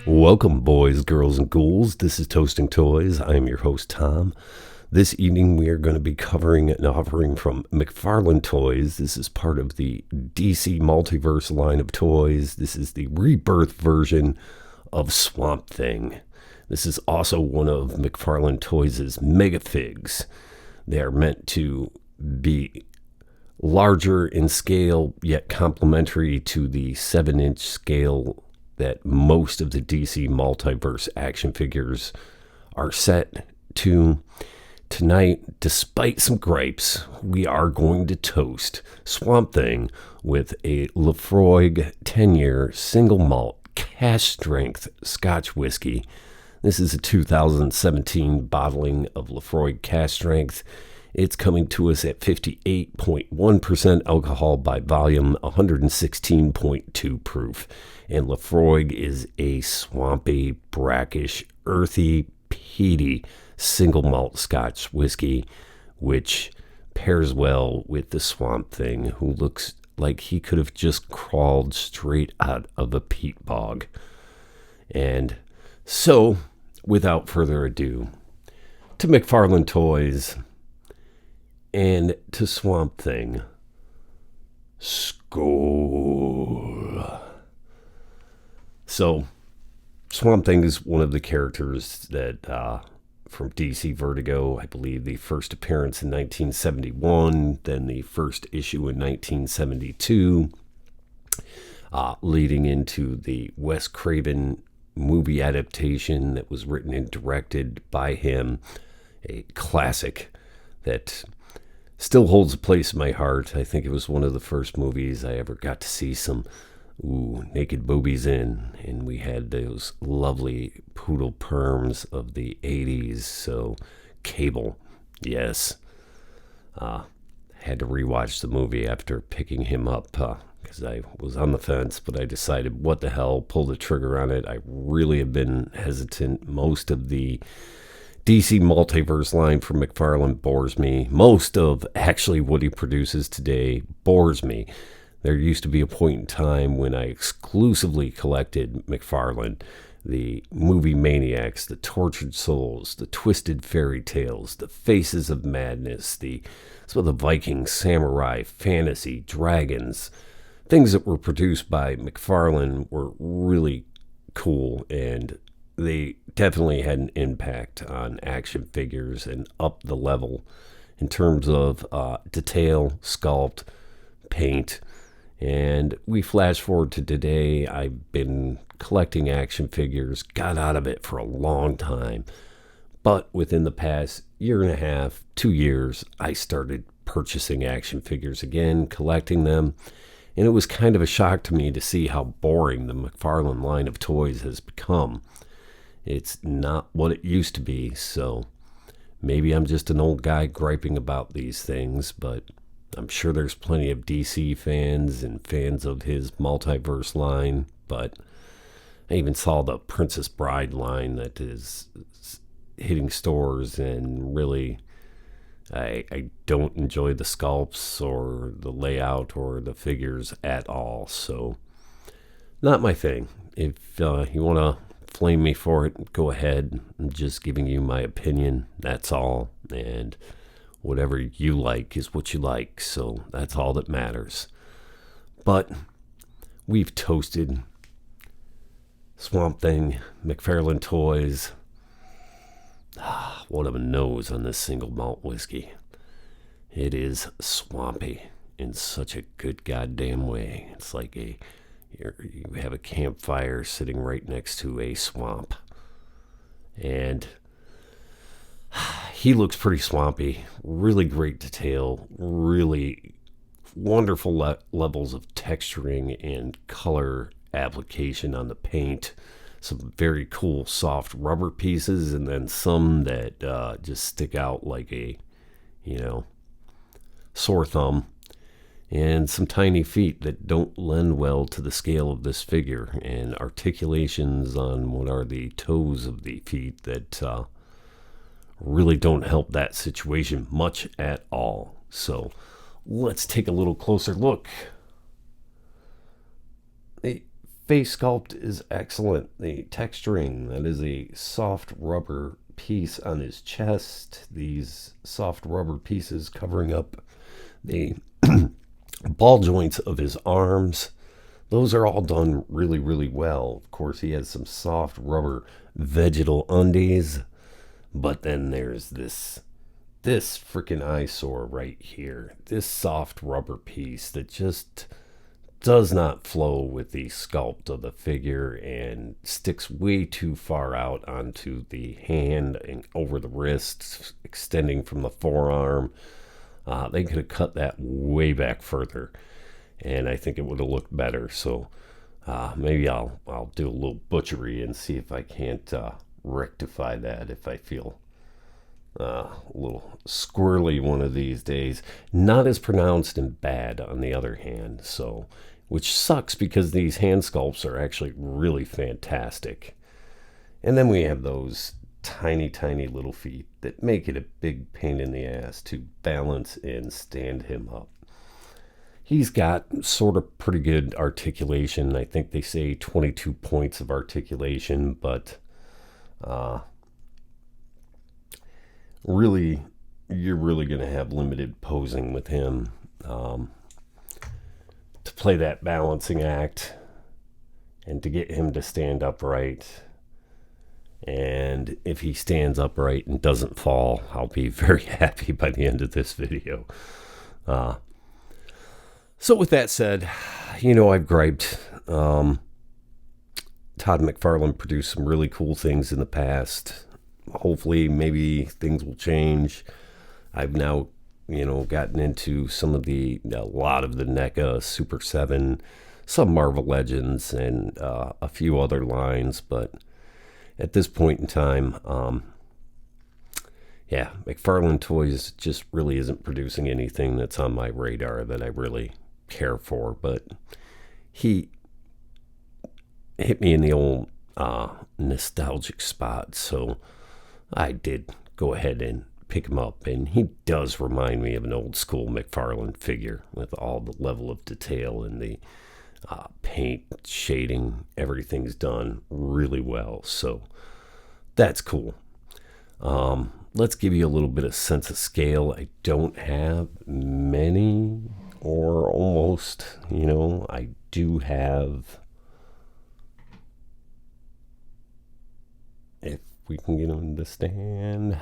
Welcome, boys, girls, and ghouls. This is Toasting Toys. I am your host, Tom. This evening, we are going to be covering an offering from Mcfarlane Toys. This is part of the DC Multiverse line of toys. This is the Rebirth version of Swamp Thing. This is also one of Mcfarlane Toys' mega figs. They are meant to be larger in scale, yet complementary to the 7-inch scale that most of the DC Multiverse action figures are set to. Tonight, despite some gripes, we are going to toast Swamp Thing with a Laphroaig 10-year single malt cask strength Scotch whiskey. This is a 2017 bottling of Laphroaig cask strength. It's coming to us at 58.1% alcohol by volume, 116.2 proof. And Laphroaig is a swampy, brackish, earthy, peaty single malt Scotch whiskey, which pairs well with the Swamp Thing, who looks like he could have just crawled straight out of a peat bog. And so, without further ado, to Mcfarlane Toys and to Swamp Thing, Skål. So, Swamp Thing is one of the characters that, from DC Vertigo, I believe the first appearance in 1971, then the first issue in 1972, leading into the Wes Craven movie adaptation that was written and directed by him, a classic that still holds a place in my heart. I think it was one of the first movies I ever got to see some naked boobies in, and we had those lovely poodle perms of the 80s. So Cable, yes, had to rewatch the movie after picking him up because I was on the fence, but I decided, what the hell, pull the trigger on it. I really have been hesitant. Most of the DC Multiverse line from Mcfarlane bores me. Most of actually what he produces today bores me. There used to be a point in time when I exclusively collected Mcfarlane, the movie maniacs, the tortured souls, the twisted fairy tales, the faces of madness, some of the Viking, samurai, fantasy, dragons. Things that were produced by Mcfarlane were really cool, and they definitely had an impact on action figures and up the level in terms of detail, sculpt, paint. And we flash forward to today. I've been collecting action figures, got out of it for a long time. But within the past year and a half, 2 years, I started purchasing action figures again, collecting them. And it was kind of a shock to me to see how boring the Mcfarlane line of toys has become. It's not what it used to be, so maybe I'm just an old guy griping about these things, but I'm sure there's plenty of DC fans and fans of his multiverse line, but I even saw the Princess Bride line that is hitting stores, and really, I don't enjoy the sculpts or the layout or the figures at all, so not my thing. If you want to flame me for it, go ahead. I'm just giving you my opinion, that's all, and whatever you like is what you like, so that's all that matters. But we've toasted Swamp Thing, Mcfarlane Toys. One of a nose on this single malt whiskey. It is swampy in such a good goddamn way. It's like you have a campfire sitting right next to a swamp. And he looks pretty swampy. Really great detail. Really wonderful levels of texturing and color application on the paint. Some very cool soft rubber pieces, and then some that just stick out like a, sore thumb. And some tiny feet that don't lend well to the scale of this figure, and articulations on what are the toes of the feet that really don't help that situation much at all. So let's take a little closer look. The face sculpt is excellent. The texturing, that is a soft rubber piece on his chest. These soft rubber pieces covering up the ball joints of his arms. Those are all done really, really well. Of course, he has some soft rubber vegetal undies. But then there's this freaking eyesore right here. This soft rubber piece that just does not flow with the sculpt of the figure and sticks way too far out onto the hand and over the wrist, extending from the forearm. They could have cut that way back further, and I think it would have looked better. So maybe I'll do a little butchery and see if I can't rectify that if I feel a little squirrely one of these days. Not as pronounced and bad on the other hand, so which sucks because these hand sculpts are actually really fantastic. And then we have those tiny little feet that make it a big pain in the ass to balance and stand him up. He's got sort of pretty good articulation. I think they say 22 points of articulation, but really, you're really going to have limited posing with him to play that balancing act and to get him to stand upright. And if he stands upright and doesn't fall, I'll be very happy by the end of this video. So with that said, I've griped. Todd Mcfarlane produced some really cool things in the past. Hopefully, maybe things will change. I've now, gotten into a lot of the NECA, Super 7, some Marvel Legends, and a few other lines. But at this point in time, McFarlane Toys just really isn't producing anything that's on my radar that I really care for. But he hit me in the old nostalgic spot, so I did go ahead and pick him up, and he does remind me of an old school Mcfarlane figure with all the level of detail and the paint, shading, everything's done really well, so that's cool. Let's give you a little bit of sense of scale. I don't have many, or almost, I do have, if we can get him to stand,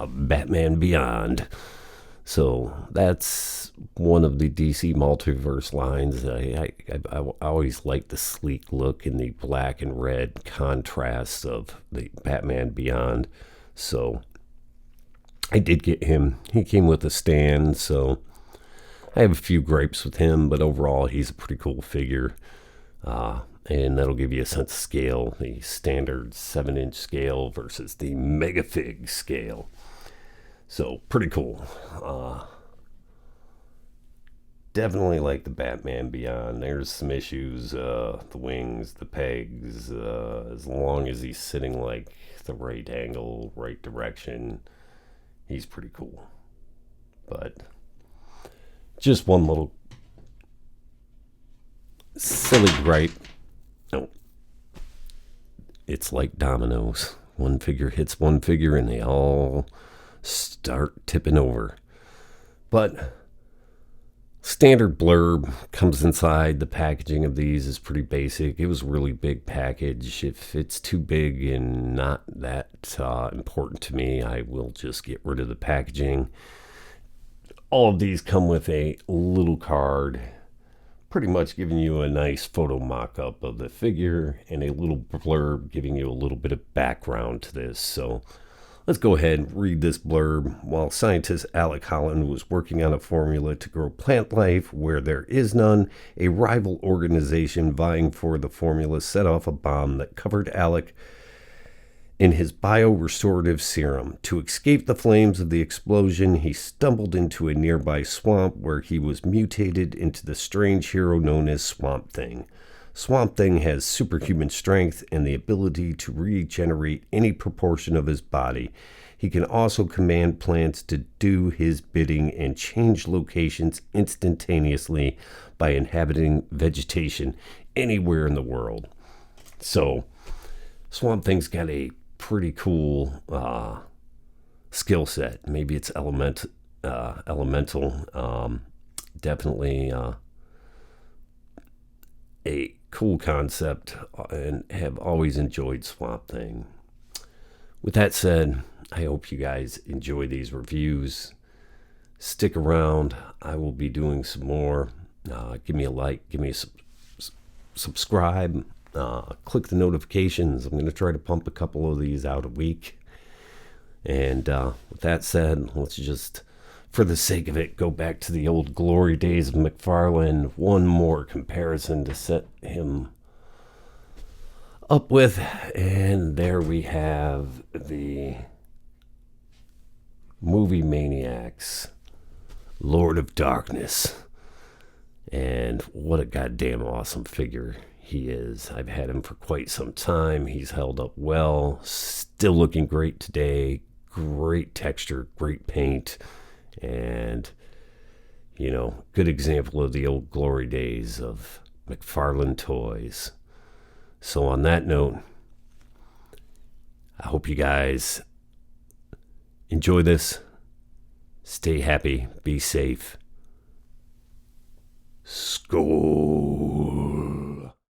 Batman Beyond. So that's one of the DC Multiverse lines. I always like the sleek look and the black and red contrast of the Batman Beyond. So I did get him. He came with a stand, so I have a few gripes with him, but overall he's a pretty cool figure. And that'll give you a sense of scale, the standard 7-inch scale versus the Megafig scale. So, pretty cool. Definitely like the Batman Beyond. There's some issues, the wings, the pegs, as long as he's sitting like the right angle, right direction, he's pretty cool. But just one little silly gripe. No, it's like dominoes. One figure hits one figure and they all start tipping over. But standard blurb comes inside. The packaging of these is pretty basic. It was a really big package. If it's too big and not that important to me, I will just get rid of the packaging. All of these come with a little card, pretty much giving you a nice photo mock-up of the figure and a little blurb giving you a little bit of background to this. So let's go ahead and read this blurb. While scientist Alec Holland was working on a formula to grow plant life where there is none, a rival organization vying for the formula set off a bomb that covered Alec in his biorestorative serum. To escape the flames of the explosion, he stumbled into a nearby swamp where he was mutated into the strange hero known as Swamp Thing. Swamp Thing has superhuman strength and the ability to regenerate any proportion of his body. He can also command plants to do his bidding and change locations instantaneously by inhabiting vegetation anywhere in the world. So, Swamp Thing's got a pretty cool skill set. Maybe it's elemental. Definitely a cool concept, and have always enjoyed Swamp Thing. With that said, I hope you guys enjoy these reviews. Stick around. I will be doing some more. Give me a like. Give me a subscribe. Click the notifications. I'm going to try to pump a couple of these out a week. And with that said, let's just, for the sake of it, go back to the old glory days of Mcfarlane. One more comparison to set him up with. And there we have the Movie Maniacs, Lord of Darkness. And what a goddamn awesome figure he is. I've had him for quite some time. He's held up well. Still looking great today. Great texture, great paint. And, you know, good example of the old glory days of Mcfarlane toys. So on that note, I hope you guys enjoy this. Stay happy. Be safe. Skål.